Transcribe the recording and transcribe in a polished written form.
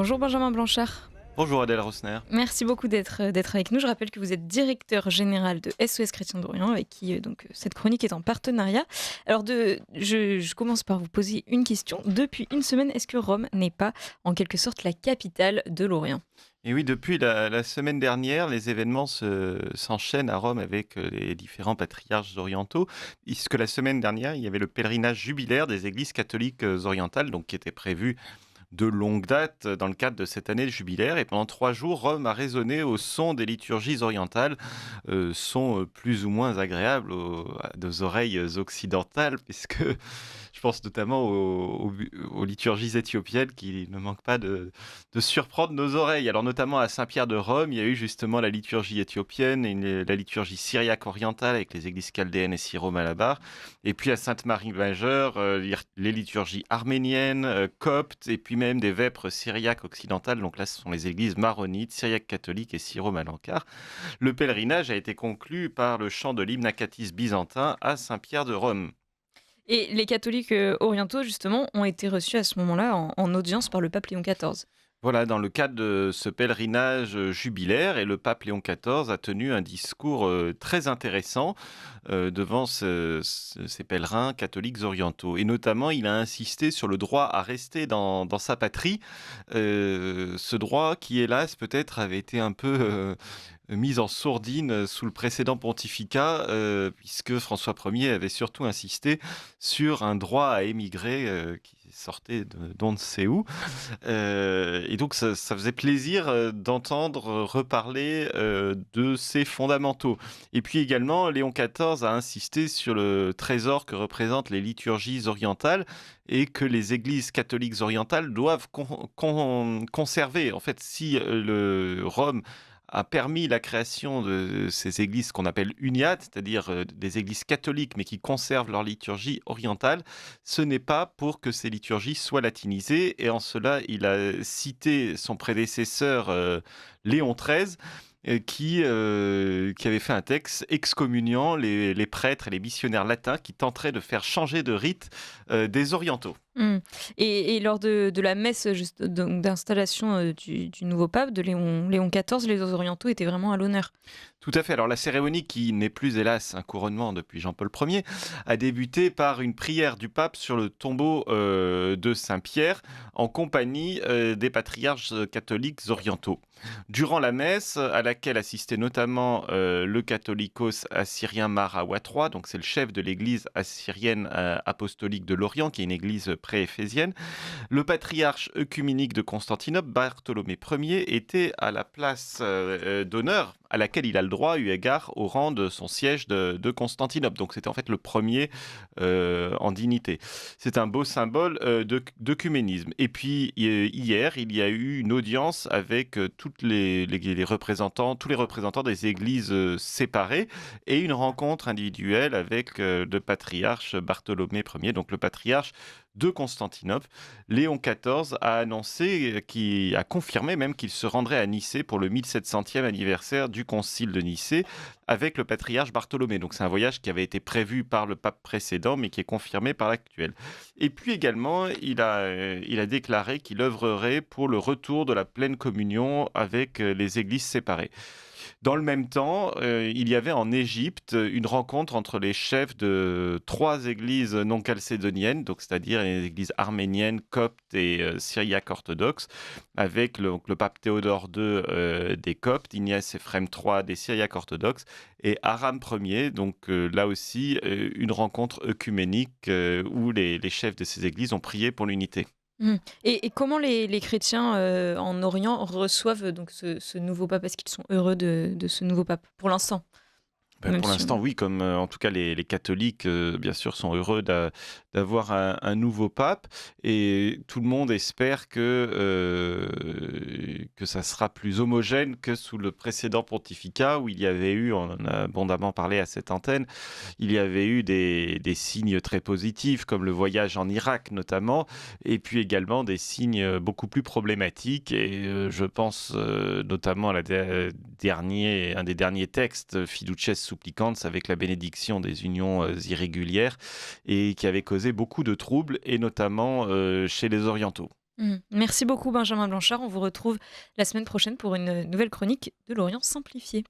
Bonjour Benjamin Blanchard. Bonjour Adèle Rosner. Merci beaucoup d'être avec nous. Je rappelle que vous êtes directeur général de SOS Chrétiens d'Orient, avec qui cette chronique est en partenariat. Alors je commence par vous poser une question. Depuis une semaine, est-ce que Rome n'est pas en quelque sorte la capitale de l'Orient? Et oui, depuis la semaine dernière, les événements s'enchaînent à Rome avec les différents patriarches orientaux, puisque la semaine dernière, il y avait le pèlerinage jubilaire des églises catholiques orientales, donc qui était prévu de longue date dans le cadre de cette année jubilaire. Et pendant 3 jours, Rome a résonné au son des liturgies orientales, son plus ou moins agréable à nos oreilles occidentales, puisque je pense notamment aux liturgies éthiopiennes qui ne manquent pas de surprendre nos oreilles. Alors notamment à Saint-Pierre de Rome, il y a eu justement la liturgie éthiopienne et la liturgie syriaque orientale avec les églises chaldéennes et syro-malabars. Et puis à Sainte-Marie-Majeure, les liturgies arméniennes, coptes, et puis même des vêpres syriaques occidentales. Donc là, ce sont les églises maronites, syriaques catholiques et syro-malankars. Le pèlerinage a été conclu par le chant de l'hymne acatis byzantin à Saint-Pierre de Rome. Et les catholiques orientaux, justement, ont été reçus à ce moment-là en audience par le pape Léon XIV. Voilà, dans le cadre de ce pèlerinage jubilaire, et le pape Léon XIV a tenu un discours très intéressant devant ces pèlerins catholiques orientaux. Et notamment, il a insisté sur le droit à rester dans sa patrie, ce droit qui, hélas, peut-être avait été un peu mis en sourdine sous le précédent pontificat, puisque François Ier avait surtout insisté sur un droit à émigrer qui sortait d'on ne sait où. Et donc ça faisait plaisir d'entendre reparler de ces fondamentaux. Et puis également, Léon XIV a insisté sur le trésor que représentent les liturgies orientales et que les églises catholiques orientales doivent conserver. En fait, si Rome a permis la création de ces églises qu'on appelle uniates, c'est-à-dire des églises catholiques mais qui conservent leur liturgie orientale, ce n'est pas pour que ces liturgies soient latinisées. Et en cela, il a cité son prédécesseur Léon XIII, qui avait fait un texte excommuniant les prêtres et les missionnaires latins qui tenteraient de faire changer de rite des orientaux. Mm. Et lors de la messe d'installation du nouveau pape, de Léon XIV, les orientaux étaient vraiment à l'honneur. Tout à fait. Alors la cérémonie, qui n'est plus hélas un couronnement depuis Jean-Paul Ier, a débuté par une prière du pape sur le tombeau de Saint-Pierre en compagnie des patriarches catholiques orientaux. Durant la messe, à laquelle assistait notamment le catholicos assyrien Marawa III, donc c'est le chef de l'église assyrienne apostolique de l'Orient, qui est une église pré-éphésienne, le patriarche œcuménique de Constantinople, Bartholomée Ier, était à la place d'honneur à laquelle il a le droit eu égard au rang de son siège de Constantinople. Donc c'était en fait le premier en dignité. C'est un beau symbole d'œcuménisme. Et puis hier, il y a eu une audience avec les représentants, tous les représentants des églises séparées, et une rencontre individuelle avec le patriarche Bartholomée Ier, donc le patriarche de Constantinople. Léon XIV a annoncé, qui a confirmé même, qu'il se rendrait à Nicée pour le 1700e anniversaire du concile de Nicée avec le patriarche Bartholomée. Donc c'est un voyage qui avait été prévu par le pape précédent mais qui est confirmé par l'actuel. Et puis également, il a déclaré qu'il œuvrerait pour le retour de la pleine communion avec les églises séparées. Dans le même temps, il y avait en Égypte une rencontre entre les chefs de 3 églises non chalcédoniennes, donc c'est-à-dire les églises arméniennes, coptes et syriaques orthodoxes, avec le pape Théodore II des coptes, Ignace Ephrem III des syriaques orthodoxes, et Aram Ier, donc là aussi une rencontre œcuménique où les chefs de ces églises ont prié pour l'unité. Mm. Et comment les chrétiens en Orient reçoivent donc ce nouveau pape? Est-ce qu'ils sont heureux de ce nouveau pape pour l'instant? Ben, Même pour si l'instant, oui, comme en tout cas les catholiques, bien sûr, sont heureux d'avoir un nouveau pape, et tout le monde espère que ça sera plus homogène que sous le précédent pontificat où il y avait eu, on en a abondamment parlé à cette antenne, il y avait eu des signes très positifs comme le voyage en Irak notamment, et puis également des signes beaucoup plus problématiques, et je pense notamment à un des derniers textes, Fiducies Supplicans, avec la bénédiction des unions irrégulières, et qui avait causé beaucoup de troubles, et notamment chez les orientaux. Merci beaucoup Benjamin Blanchard. On vous retrouve la semaine prochaine pour une nouvelle chronique de l'Orient simplifié.